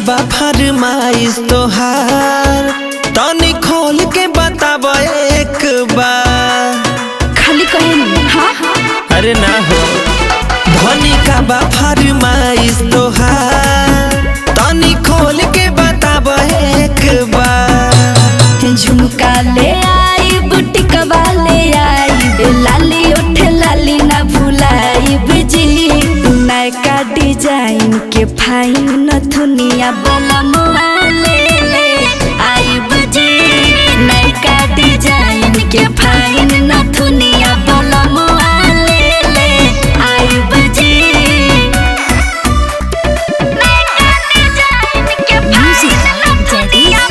बा फरमाइश तोहार तनी खोल के बताब एक बार। खाली कहे हाँ अरे ना हो धनी का बा फरमाइश तोहार तनी खोल के बताब एक बार। झुमका ले आई बुटिकवा ले आई लाली उठे लाली ना भुलाई बिजी नयका डिजाइन के फाइन नथुनिया बलमुआ ले आई बिजी नयका डिजाइन के फाइन नथुनिया बलमुआ ले आई बिजी नयका डिजाइन के फाइन नथुनिया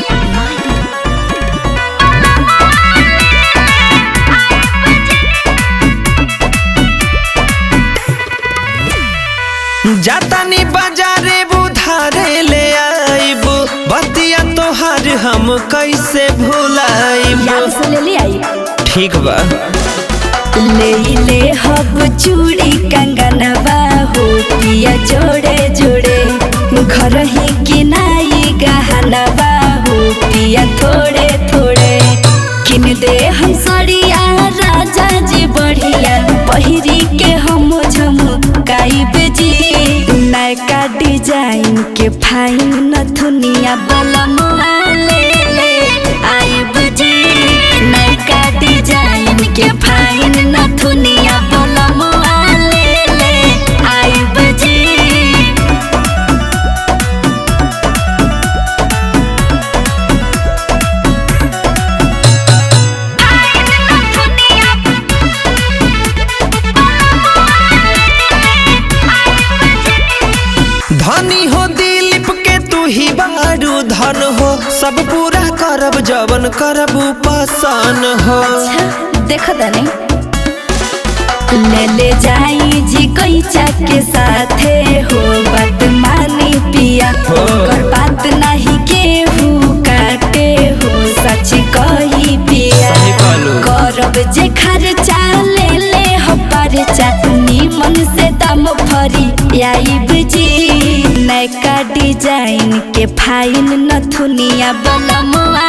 जातानी बाजारे बुधारे ले आइब बतिया तोहार हम कैसे भुलाइब। याद से ले ले आई ठीक बा ले हब चूड़ी कंगनवा हो पिया जोड़े जोड़े घर ही किनाई गहनवा हो पिया थोड़े थोड़े किन दे हम सड़िया राजा जी बढ़िया पहिरी के हम झमकाई बेजी नयका डिजाइन के फाइन नथुनिया बलमुआ ले आई बेजी नयका डिजाइन के फाइन नथुनिया बलमुआ ले आई बेजी धनी हो दिलीप के तू ही बारू धन हो सब पूरा करब जवन करब पसन हो। देख दने ले जाई जी कैचा के साथे हो बात मानी पिया कर बात नहीं केहू काटे हो सच कही पिया करब जे खर्चा ले हो परचा नीमन से दम भरी आई बिजी नयका डिजाइन के फाइन नथुनिया बलमुआ